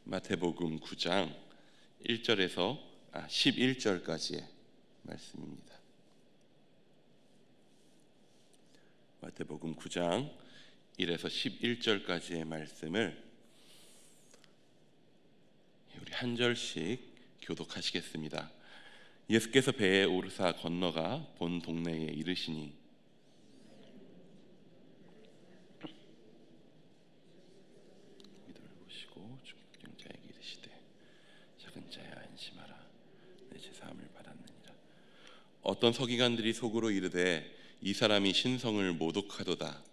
마태복음 9장 1절에서 11절까지의 말씀입니다. 마태복음 9장 1에서 11절까지의 말씀을 우리 한 절씩 교독하시겠습니다. 예수께서 배에 오르사 건너가 본 동네에 이르시니 보시고 중경자에게 이르시되 작은 자야 안심하라 내 제사함을 받았느니라. 어떤 서기관들이 속으로 이르되 이 사람이 신성을 모독하도다.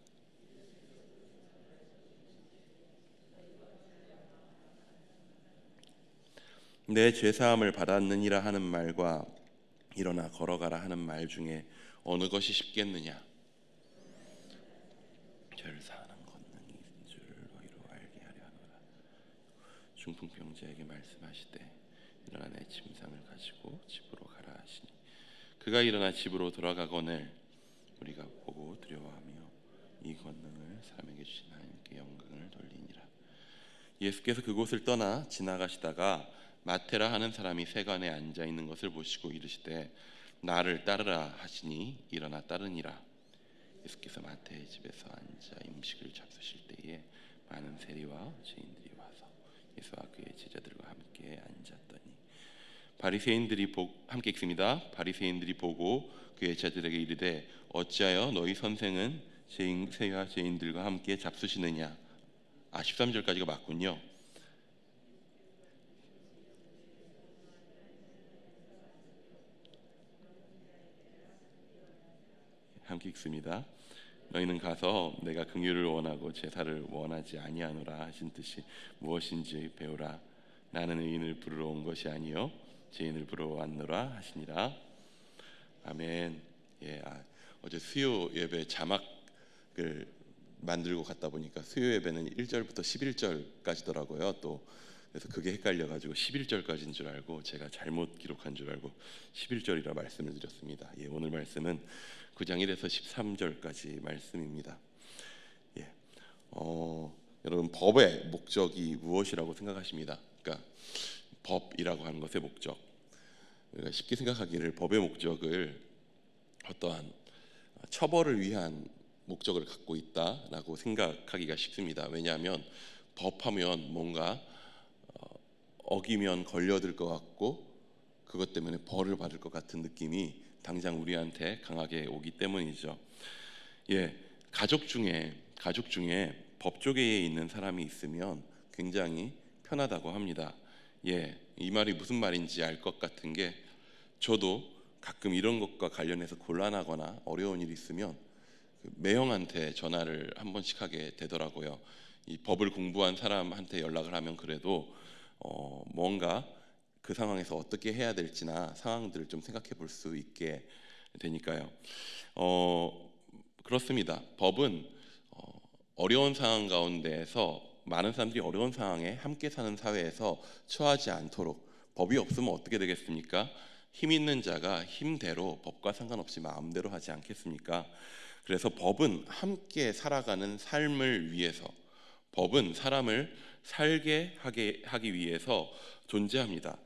내 죄사함을 받았느니라 하는 말과 일어나 걸어가라 하는 말 중에 어느 것이 쉽겠느냐? 죄를 사하는 권능이 있는 줄 너희로 알게 하려 하노라. 중풍병자에게 말씀하시되 일어나 내 침상을 가지고 집으로 가라 하시니 그가 일어나 집으로 돌아가거늘 우리가 보고 두려워하며 이 권능을 사람에게 주신 하나님께 영광을 돌리니라. 예수께서 그곳을 떠나 지나가시다가 마테라 하는 사람이 세관에 앉아 있는 것을 보시고 이르시되 나를 따르라 하시니 일어나 따르니라. 예수께서 마태의 집에서 앉아 음식을 잡수실 때에 많은 세리와 죄인들이 와서 예수와 그의 제자들과 함께 앉았더니 바리새인들이 함께 읽습니다. 바리새인들이 보고 그의 제자들에게 이르되 어찌하여 너희 선생은 세리와 죄인들과 함께 잡수시느냐. 13절까지가 맞군요. 함께 읽습니다. 너희는 가서 내가 긍휼을 원하고 제사를 원하지 아니하노라 하신 뜻이 무엇인지 배우라. 나는 의인을 부르러 온 것이 아니요 죄인을 부르러 왔노라 하시니라. 아멘. 어제 수요 예배 자막을 만들고 갔다 보니까 수요 예배는 1절부터 11절까지더라고요. 또 그래서 그게 헷갈려가지고 11절까지인 줄 알고 제가 잘못 기록한 줄 알고 11절이라 말씀을 드렸습니다. 오늘 말씀은 9장 1에서 13절까지 말씀입니다. 여러분 법의 목적이 무엇이라고 생각하십니다? 그러니까 법이라고 하는 것의 목적, 우리가 쉽게 생각하기를 법의 목적을 어떠한 처벌을 위한 목적을 갖고 있다라고 생각하기가 쉽습니다. 왜냐하면 법하면 뭔가 어기면 걸려들 것 같고 그것 때문에 벌을 받을 것 같은 느낌이 당장 우리한테 강하게 오기 때문이죠. 가족 중에 법조계에 있는 사람이 있으면 굉장히 편하다고 합니다. 이 말이 무슨 말인지 알 것 같은 게 저도 가끔 이런 것과 관련해서 곤란하거나 어려운 일이 있으면 매형한테 전화를 한 번씩 하게 되더라고요. 이 법을 공부한 사람한테 연락을 하면 그래도 뭔가 그 상황에서 어떻게 해야 될지나 상황들을 좀 생각해 볼 수 있게 되니까요. 그렇습니다. 법은 어려운 상황 가운데에서 많은 사람들이 어려운 상황에 함께 사는 사회에서 처하지 않도록, 법이 없으면 어떻게 되겠습니까? 힘 있는 자가 힘대로 법과 상관없이 마음대로 하지 않겠습니까? 그래서 법은 함께 살아가는 삶을 위해서, 법은 사람을 살게 하기 위해서 존재합니다.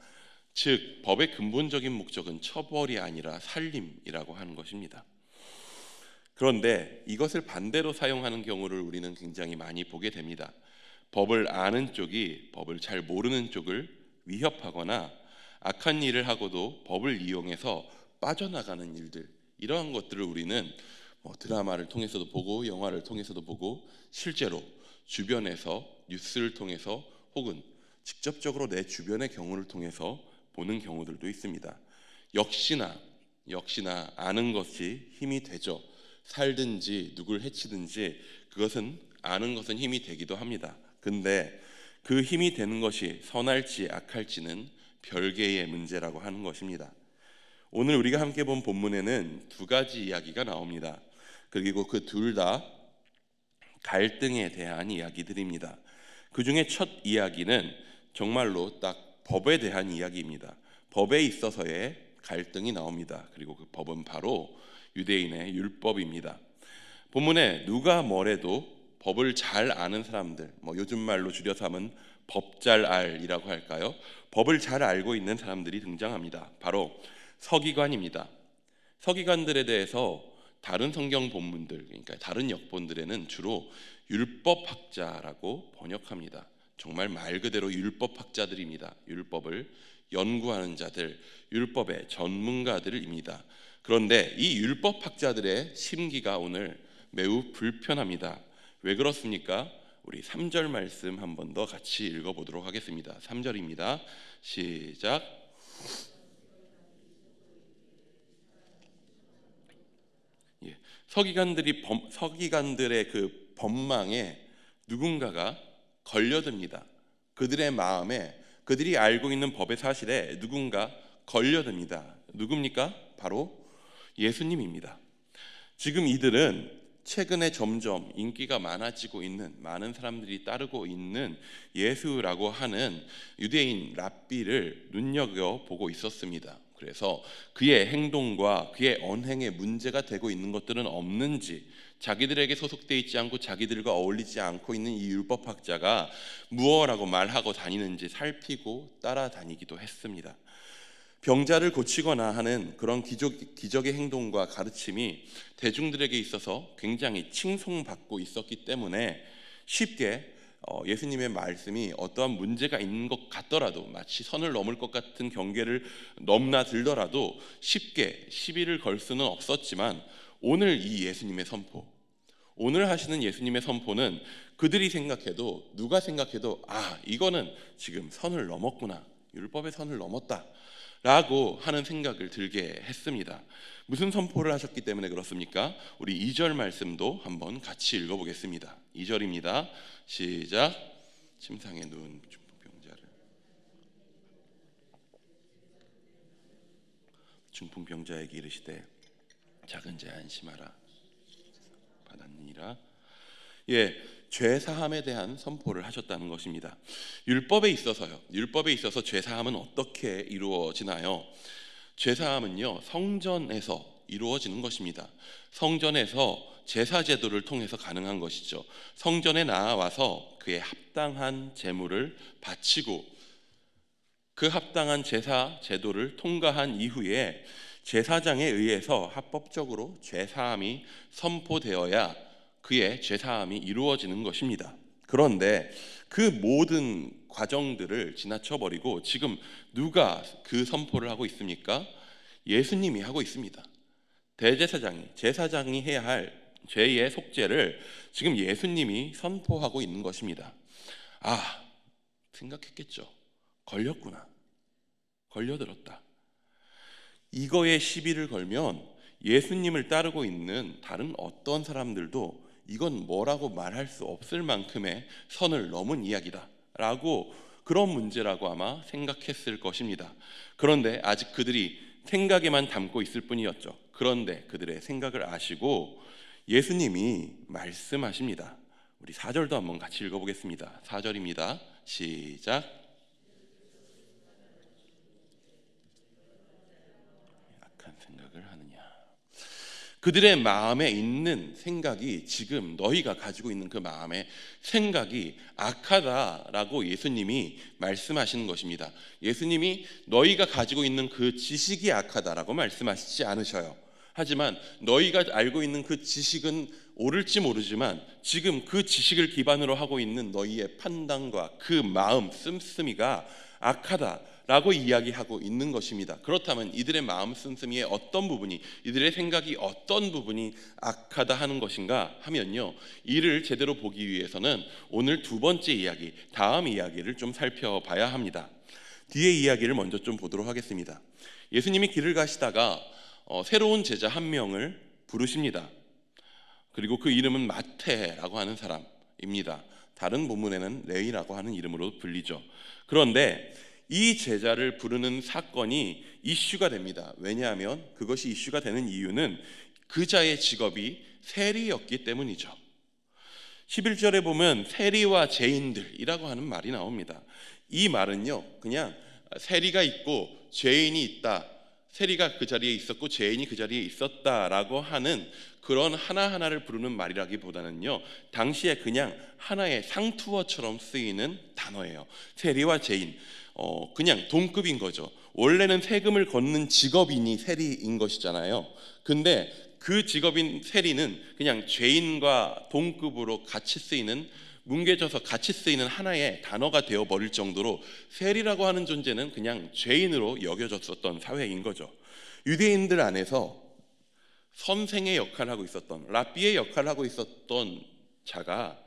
즉 법의 근본적인 목적은 처벌이 아니라 살림이라고 하는 것입니다. 그런데 이것을 반대로 사용하는 경우를 우리는 굉장히 많이 보게 됩니다. 법을 아는 쪽이 법을 잘 모르는 쪽을 위협하거나 악한 일을 하고도 법을 이용해서 빠져나가는 일들, 이러한 것들을 우리는 드라마를 통해서도 보고 영화를 통해서도 보고 실제로 주변에서 뉴스를 통해서 혹은 직접적으로 내 주변의 경우를 통해서 보는 경우들도 있습니다. 역시나 아는 것이 힘이 되죠. 살든지 누굴 해치든지 그것은 아는 것은 힘이 되기도 합니다. 근데 그 힘이 되는 것이 선할지 악할지는 별개의 문제라고 하는 것입니다. 오늘 우리가 함께 본 본문에는 두 가지 이야기가 나옵니다. 그리고 그 둘 다 갈등에 대한 이야기들입니다. 그 중에 첫 이야기는 정말로 딱 법에 대한 이야기입니다. 법에 있어서의 갈등이 나옵니다. 그리고 그 법은 바로 유대인의 율법입니다. 본문에 누가 뭐래도 법을 잘 아는 사람들, 요즘 말로 줄여서 하면 법 잘 알이라고 할까요? 법을 잘 알고 있는 사람들이 등장합니다. 바로 서기관입니다. 서기관들에 대해서 다른 성경 본문들, 그러니까 다른 역본들에는 주로 율법학자라고 번역합니다. 정말 말 그대로 율법학자들입니다. 율법을 연구하는 자들, 율법의 전문가들입니다. 그런데 이 율법학자들의 심기가 오늘 매우 불편합니다. 왜 그렇습니까? 우리 3절 말씀 한 번 더 같이 읽어보도록 하겠습니다. 3절입니다. 시작. 서기관들의 그 법망에 누군가가 걸려듭니다. 그들의 마음에, 그들이 알고 있는 법의 사실에 누군가 걸려듭니다. 누굽니까? 바로 예수님입니다. 지금 이들은 최근에 점점 인기가 많아지고 있는, 많은 사람들이 따르고 있는 예수라고 하는 유대인 랍비를 눈여겨보고 있었습니다. 그래서 그의 행동과 그의 언행에 문제가 되고 있는 것들은 없는지, 자기들에게 소속되어 있지 않고 자기들과 어울리지 않고 있는 이 율법학자가 무엇라고 말하고 다니는지 살피고 따라다니기도 했습니다. 병자를 고치거나 하는 그런 기적의 행동과 가르침이 대중들에게 있어서 굉장히 칭송받고 있었기 때문에 쉽게 예수님의 말씀이 어떠한 문제가 있는 것 같더라도, 마치 선을 넘을 것 같은 경계를 넘나들더라도 쉽게 시비를 걸 수는 없었지만, 오늘 이 예수님의 선포, 오늘 하시는 예수님의 선포는 그들이 생각해도, 누가 생각해도 이거는 지금 선을 넘었구나, 율법의 선을 넘었다 라고 하는 생각을 들게 했습니다. 무슨 선포를 하셨기 때문에 그렇습니까? 우리 2절 말씀도 한번 같이 읽어보겠습니다. 2절입니다. 시작. 침상에 누운 중풍병자에게 이르시되 작은 자 안심하라 받았느니라. 죄사함에 대한 선포를 하셨다는 것입니다. 율법에 있어서 죄사함은 어떻게 이루어지나요? 죄사함은요, 성전에서 이루어지는 것입니다. 성전에서 제사 제도를 통해서 가능한 것이죠. 성전에 나와서 그의 합당한 제물을 바치고 그 합당한 제사 제도를 통과한 이후에 제사장에 의해서 합법적으로 죄사함이 선포되어야 그의 죄사함이 이루어지는 것입니다. 그런데 그 모든 과정들을 지나쳐버리고 지금 누가 그 선포를 하고 있습니까? 예수님이 하고 있습니다. 제사장이 해야 할 죄의 속죄를 지금 예수님이 선포하고 있는 것입니다. 생각했겠죠. 걸렸구나, 걸려들었다. 이거에 시비를 걸면 예수님을 따르고 있는 다른 어떤 사람들도 이건 뭐라고 말할 수 없을 만큼의 선을 넘은 이야기다 라고, 그런 문제라고 아마 생각했을 것입니다. 그런데 아직 그들이 생각에만 담고 있을 뿐이었죠. 그런데 그들의 생각을 아시고 예수님이 말씀하십니다. 우리 4절도 한번 같이 읽어보겠습니다. 4절입니다. 시작. 악한 생각을 하느냐. 그들의 마음에 있는 생각이, 지금 너희가 가지고 있는 그 마음의 생각이 악하다라고 예수님이 말씀하시는 것입니다. 예수님이 너희가 가지고 있는 그 지식이 악하다라고 말씀하시지 않으셔요. 하지만 너희가 알고 있는 그 지식은 옳을지 모르지만 지금 그 지식을 기반으로 하고 있는 너희의 판단과 그 마음 씀씀이가 악하다라고 이야기하고 있는 것입니다. 그렇다면 이들의 마음 씀씀이의 어떤 부분이, 이들의 생각이 어떤 부분이 악하다 하는 것인가 하면요, 이를 제대로 보기 위해서는 오늘 두 번째 이야기, 다음 이야기를 좀 살펴봐야 합니다. 뒤의 이야기를 먼저 좀 보도록 하겠습니다. 예수님이 길을 가시다가 새로운 제자 한 명을 부르십니다. 그리고 그 이름은 마태라고 하는 사람입니다. 다른 본문에는 레위라고 하는 이름으로 불리죠. 그런데 이 제자를 부르는 사건이 이슈가 됩니다. 왜냐하면 그것이 이슈가 되는 이유는 그 자의 직업이 세리였기 때문이죠. 11절에 보면 세리와 죄인들이라고 하는 말이 나옵니다. 이 말은요, 그냥 세리가 있고 죄인이 있다, 세리가 그 자리에 있었고 죄인이 그 자리에 있었다라고 하는 그런 하나하나를 부르는 말이라기보다는요, 당시에 그냥 하나의 상투어처럼 쓰이는 단어예요. 세리와 죄인, 그냥 동급인 거죠. 원래는 세금을 걷는 직업인이 세리인 것이잖아요. 근데 그 직업인 세리는 그냥 죄인과 동급으로 같이 쓰이는, 뭉개져서 같이 쓰이는 하나의 단어가 되어버릴 정도로 세리라고 하는 존재는 그냥 죄인으로 여겨졌었던 사회인 거죠. 유대인들 안에서 선생의 역할을 하고 있었던, 랍비의 역할을 하고 있었던 자가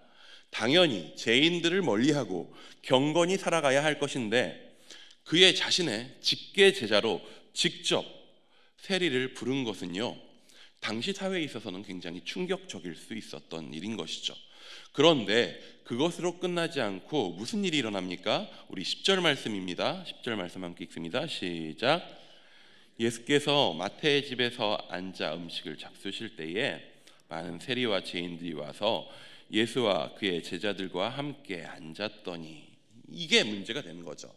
당연히 죄인들을 멀리하고 경건히 살아가야 할 것인데, 그의 자신의 직계 제자로 직접 세리를 부른 것은요, 당시 사회에 있어서는 굉장히 충격적일 수 있었던 일인 것이죠. 그런데 그것으로 끝나지 않고 무슨 일이 일어납니까? 우리 10절 말씀입니다. 10절 말씀 함께 읽습니다. 시작. 예수께서 마태의 집에서 앉아 음식을 잡수실 때에 많은 세리와 죄인들이 와서 예수와 그의 제자들과 함께 앉았더니, 이게 문제가 되는 거죠.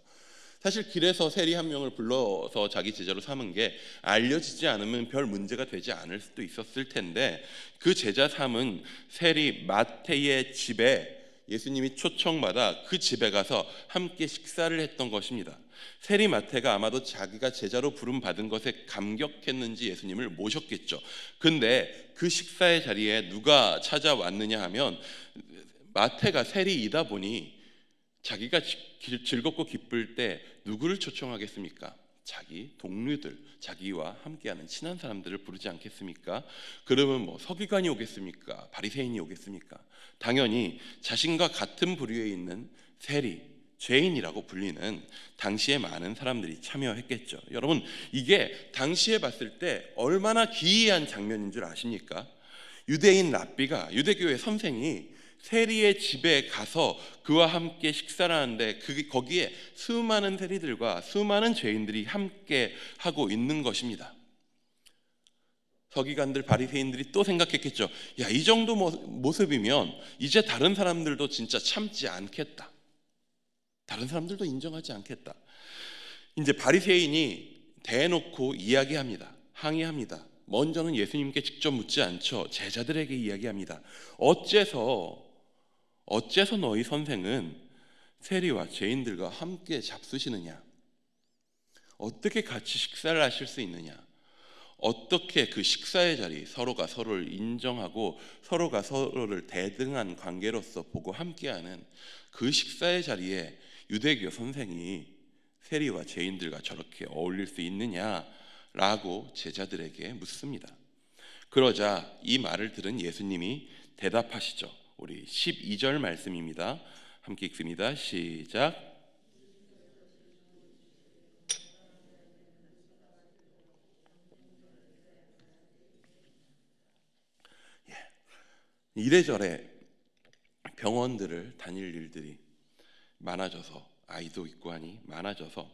사실 길에서 세리 한 명을 불러서 자기 제자로 삼은 게 알려지지 않으면 별 문제가 되지 않을 수도 있었을 텐데, 그 제자 삼은 세리 마태의 집에 예수님이 초청받아 그 집에 가서 함께 식사를 했던 것입니다. 세리 마태가 아마도 자기가 제자로 부름 받은 것에 감격했는지 예수님을 모셨겠죠. 근데 그 식사의 자리에 누가 찾아왔느냐 하면, 마태가 세리이다 보니 자기가 즐겁고 기쁠 때 누구를 초청하겠습니까? 자기 동료들, 자기와 함께하는 친한 사람들을 부르지 않겠습니까? 그러면 뭐 서기관이 오겠습니까? 바리새인이 오겠습니까? 당연히 자신과 같은 부류에 있는 세리, 죄인이라고 불리는 당시에 많은 사람들이 참여했겠죠. 여러분, 이게 당시에 봤을 때 얼마나 기이한 장면인 줄 아십니까? 유대인 랍비가, 유대교의 선생이 세리의 집에 가서 그와 함께 식사를 하는데, 거기에 수많은 세리들과 수많은 죄인들이 함께 하고 있는 것입니다. 서기관들, 바리새인들이 또 생각했겠죠. 야, 이 정도 모습이면 이제 다른 사람들도 진짜 참지 않겠다. 다른 사람들도 인정하지 않겠다. 이제 바리새인이 대놓고 이야기합니다. 항의합니다. 먼저는 예수님께 직접 묻지 않죠. 제자들에게 이야기합니다. 어째서 너희 선생은 세리와 죄인들과 함께 잡수시느냐? 어떻게 같이 식사를 하실 수 있느냐? 어떻게 그 식사의 자리, 서로가 서로를 인정하고 서로가 서로를 대등한 관계로서 보고 함께하는 그 식사의 자리에 유대교 선생이 세리와 죄인들과 저렇게 어울릴 수 있느냐라고 제자들에게 묻습니다. 그러자 이 말을 들은 예수님이 대답하시죠. 우리 12절 말씀입니다. 함께 읽습니다. 시작. 이래저래 병원들을 다닐 일들이 많아져서, 아이도 있고 하니 많아져서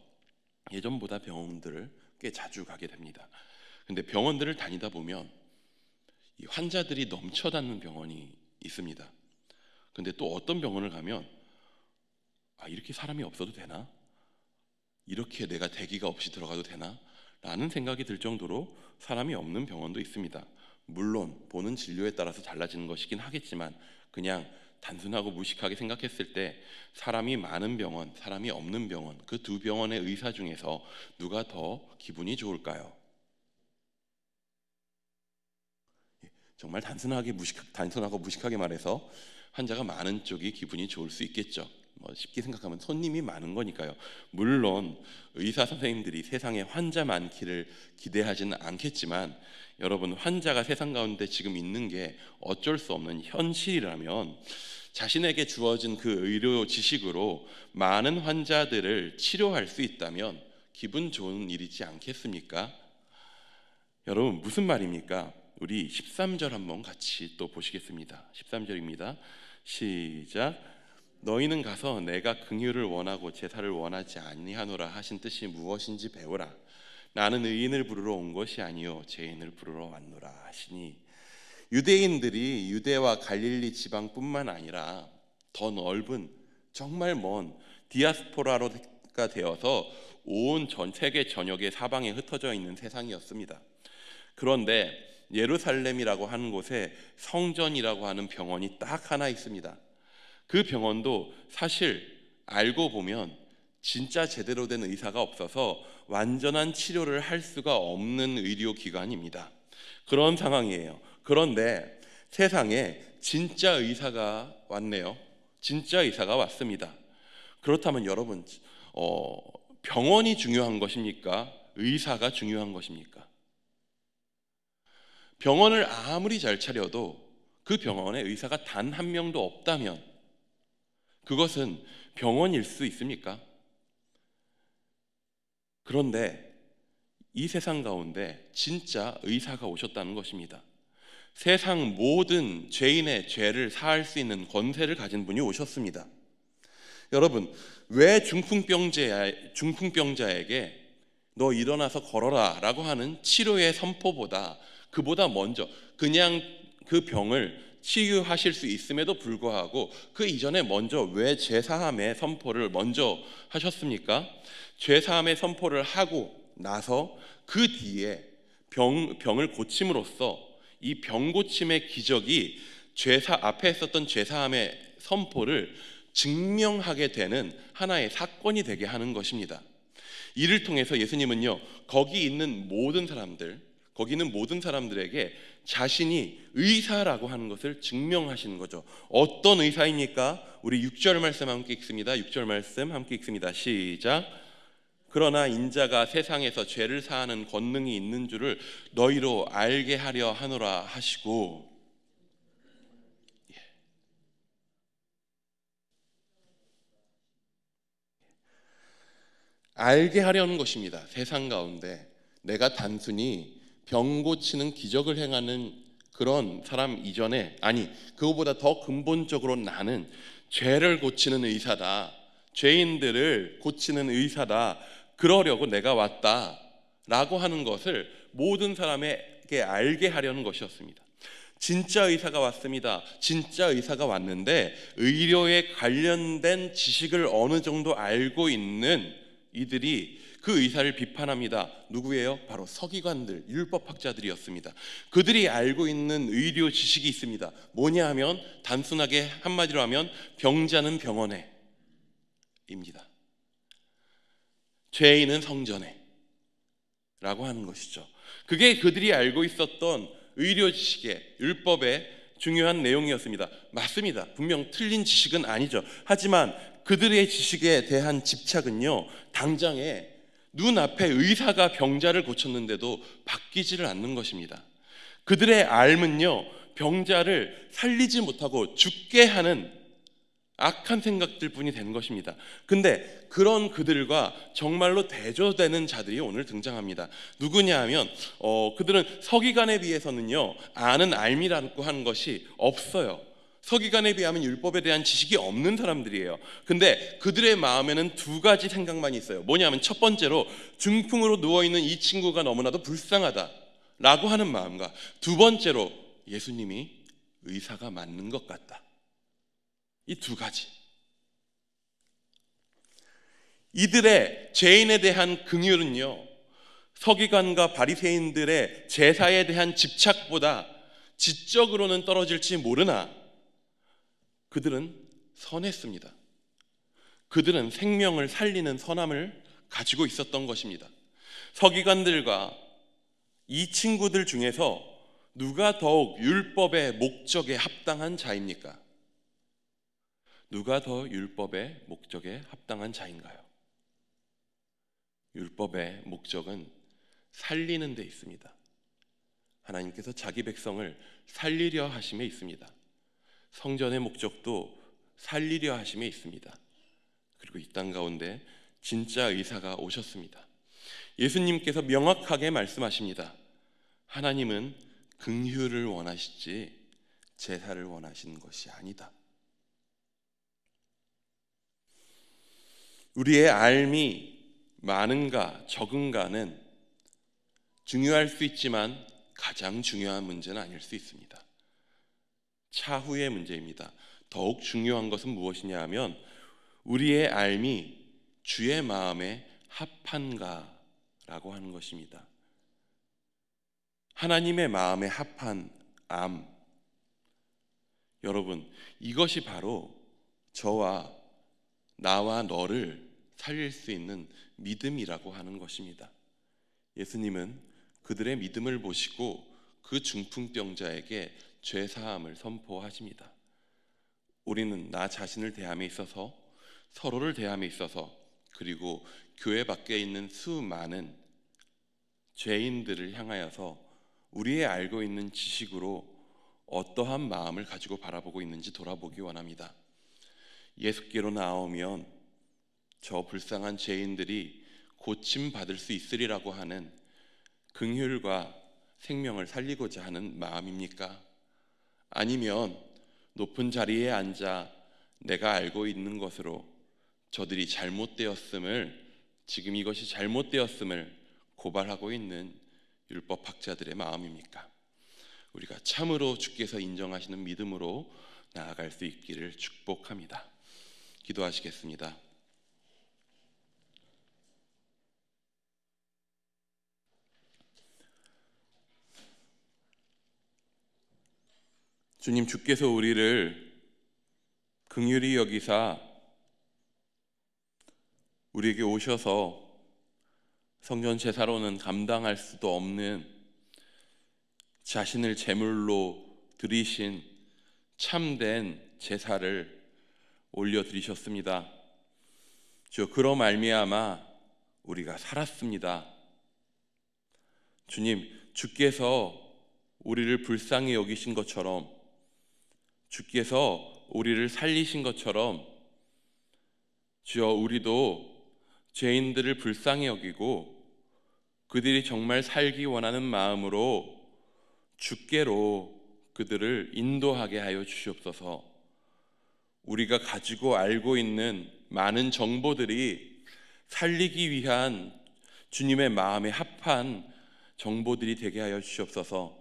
예전보다 병원들을 꽤 자주 가게 됩니다. 근데 병원들을 다니다 보면 이 환자들이 넘쳐닿는 병원이 있습니다. 근데 또 어떤 병원을 가면, 이렇게 사람이 없어도 되나? 이렇게 내가 대기가 없이 들어가도 되나? 라는 생각이 들 정도로 사람이 없는 병원도 있습니다. 물론 보는 진료에 따라서 달라지는 것이긴 하겠지만, 그냥 단순하고 무식하게 생각했을 때 사람이 많은 병원, 사람이 없는 병원, 그 두 병원의 의사 중에서 누가 더 기분이 좋을까요? 정말 단순하고 무식하게 말해서 환자가 많은 쪽이 기분이 좋을 수 있겠죠. 쉽게 생각하면 손님이 많은 거니까요. 물론 의사 선생님들이 세상에 환자 많기를 기대하지는 않겠지만, 여러분, 환자가 세상 가운데 지금 있는 게 어쩔 수 없는 현실이라면 자신에게 주어진 그 의료 지식으로 많은 환자들을 치료할 수 있다면 기분 좋은 일이지 않겠습니까? 여러분, 무슨 말입니까? 우리 13절 한번 같이 또 보시겠습니다. 13절입니다. 시작. 너희는 가서 내가 긍휼을 원하고 제사를 원하지 아니하노라 하신 뜻이 무엇인지 배우라. 나는 의인을 부르러 온 것이 아니요 죄인을 부르러 왔노라 하시니. 유대인들이 유대와 갈릴리 지방뿐만 아니라 더 넓은, 정말 먼 디아스포라로 의사가 되어서 온 전 세계 전역의 사방에 흩어져 있는 세상이었습니다. 그런데 예루살렘이라고 하는 곳에 성전이라고 하는 병원이 딱 하나 있습니다. 그 병원도 사실 알고 보면 진짜 제대로 된 의사가 없어서 완전한 치료를 할 수가 없는 의료기관입니다. 그런 상황이에요. 그런데 세상에 진짜 의사가 왔네요. 진짜 의사가 왔습니다. 그렇다면 여러분, 병원이 중요한 것입니까? 의사가 중요한 것입니까? 병원을 아무리 잘 차려도 그 병원에 의사가 단 한 명도 없다면 그것은 병원일 수 있습니까? 그런데 이 세상 가운데 진짜 의사가 오셨다는 것입니다. 세상 모든 죄인의 죄를 사할 수 있는 권세를 가진 분이 오셨습니다. 여러분, 왜 중풍병자에게 너 일어나서 걸어라 라고 하는 치료의 선포보다 그보다 먼저 그냥 그 병을 치유하실 수 있음에도 불구하고 그 이전에 먼저 왜 죄사함의 선포를 먼저 하셨습니까? 죄사함의 선포를 하고 나서 그 뒤에 병을 고침으로써 이 병고침의 기적이 앞에 있었던 죄사함의 선포를 증명하게 되는 하나의 사건이 되게 하는 것입니다. 이를 통해서 예수님은요, 거기 있는 모든 사람들에게 자신이 의사라고 하는 것을 증명하시는 거죠. 어떤 의사입니까? 우리 6절 말씀 함께 읽습니다. 6절 말씀 함께 읽습니다. 시작. 그러나 인자가 세상에서 죄를 사하는 권능이 있는 줄을 너희로 알게 하려 하노라 하시고, 알게 하려는 것입니다. 세상 가운데 내가 단순히 병 고치는 기적을 행하는 그런 사람 이전에, 아니 그거보다 더 근본적으로 나는 죄를 고치는 의사다, 죄인들을 고치는 의사다, 그러려고 내가 왔다 라고 하는 것을 모든 사람에게 알게 하려는 것이었습니다. 진짜 의사가 왔습니다. 진짜 의사가 왔는데 의료에 관련된 지식을 어느 정도 알고 있는 이들이 그 의사를 비판합니다. 누구예요? 바로 서기관들, 율법학자들이었습니다. 그들이 알고 있는 의료 지식이 있습니다. 뭐냐 하면 단순하게 한마디로 하면 병자는 병원에 입니다. 죄인은 성전에 라고 하는 것이죠. 그게 그들이 알고 있었던 의료 지식의 율법의 중요한 내용이었습니다. 맞습니다. 분명 틀린 지식은 아니죠. 하지만 그들의 지식에 대한 집착은요, 당장에 눈앞에 의사가 병자를 고쳤는데도 바뀌지를 않는 것입니다. 그들의 앓음은요, 병자를 살리지 못하고 죽게 하는 악한 생각들 뿐이 된 것입니다. 근데 그런 그들과 정말로 대조되는 자들이 오늘 등장합니다. 누구냐 하면 그들은 서기관에 비해서는요, 아는 알미라고 하는 것이 없어요. 서기관에 비하면 율법에 대한 지식이 없는 사람들이에요. 근데 그들의 마음에는 두 가지 생각만 있어요. 뭐냐면 첫 번째로 중풍으로 누워있는 이 친구가 너무나도 불쌍하다 라고 하는 마음과, 두 번째로 예수님이 의사가 맞는 것 같다, 이 두 가지. 이들의 죄인에 대한 긍휼은요, 서기관과 바리새인들의 제사에 대한 집착보다 지적으로는 떨어질지 모르나 그들은 선했습니다. 그들은 생명을 살리는 선함을 가지고 있었던 것입니다. 서기관들과 이 친구들 중에서 누가 더욱 율법의 목적에 합당한 자입니까? 누가 더 율법의 목적에 합당한 자인가요? 율법의 목적은 살리는 데 있습니다. 하나님께서 자기 백성을 살리려 하심에 있습니다. 성전의 목적도 살리려 하심에 있습니다. 그리고 이 땅 가운데 진짜 의사가 오셨습니다. 예수님께서 명확하게 말씀하십니다. 하나님은 긍휼을 원하시지 제사를 원하시는 것이 아니다. 우리의 앓음이 많은가 적은가는 중요할 수 있지만 가장 중요한 문제는 아닐 수 있습니다. 차후의 문제입니다. 더욱 중요한 것은 무엇이냐 하면 우리의 앓음이 주의 마음에 합한가라고 하는 것입니다. 하나님의 마음에 합한 암, 여러분, 이것이 바로 나와 너를 살릴 수 있는 믿음이라고 하는 것입니다. 예수님은 그들의 믿음을 보시고 그 중풍병자에게 죄 사함을 선포하십니다. 우리는 나 자신을 대함에 있어서, 서로를 대함에 있어서, 그리고 교회 밖에 있는 수많은 죄인들을 향하여서 우리의 알고 있는 지식으로 어떠한 마음을 가지고 바라보고 있는지 돌아보기 원합니다. 예수께로 나오면 저 불쌍한 죄인들이 고침받을 수 있으리라고 하는 긍휼과 생명을 살리고자 하는 마음입니까? 아니면 높은 자리에 앉아 내가 알고 있는 것으로 저들이 지금 이것이 잘못되었음을 고발하고 있는 율법학자들의 마음입니까? 우리가 참으로 주께서 인정하시는 믿음으로 나아갈 수 있기를 축복합니다. 기도하시겠습니다. 주님, 주께서 우리를 긍휼히 여기사 우리에게 오셔서 성전 제사로는 감당할 수도 없는 자신을 제물로 드리신 참된 제사를 올려드리셨습니다. 주여, 그로 말미암아 우리가 살았습니다. 주님, 주께서 우리를 불쌍히 여기신 것처럼, 주께서 우리를 살리신 것처럼, 주여, 우리도 죄인들을 불쌍히 여기고 그들이 정말 살기 원하는 마음으로 주께로 그들을 인도하게 하여 주시옵소서. 우리가 가지고 알고 있는 많은 정보들이 살리기 위한 주님의 마음에 합한 정보들이 되게 하여 주시옵소서.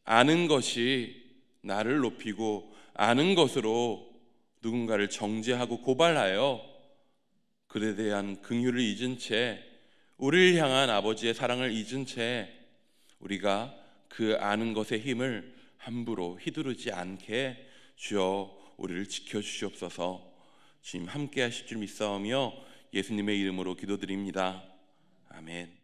아는 것이 나를 높이고 아는 것으로 누군가를 정죄하고 고발하여 그에 대한 긍휼을 잊은 채, 우리를 향한 아버지의 사랑을 잊은 채 우리가 그 아는 것의 힘을 함부로 휘두르지 않게 주여 우리를 지켜주시옵소서. 주님 함께 하실 줄 믿사오며 예수님의 이름으로 기도드립니다. 아멘.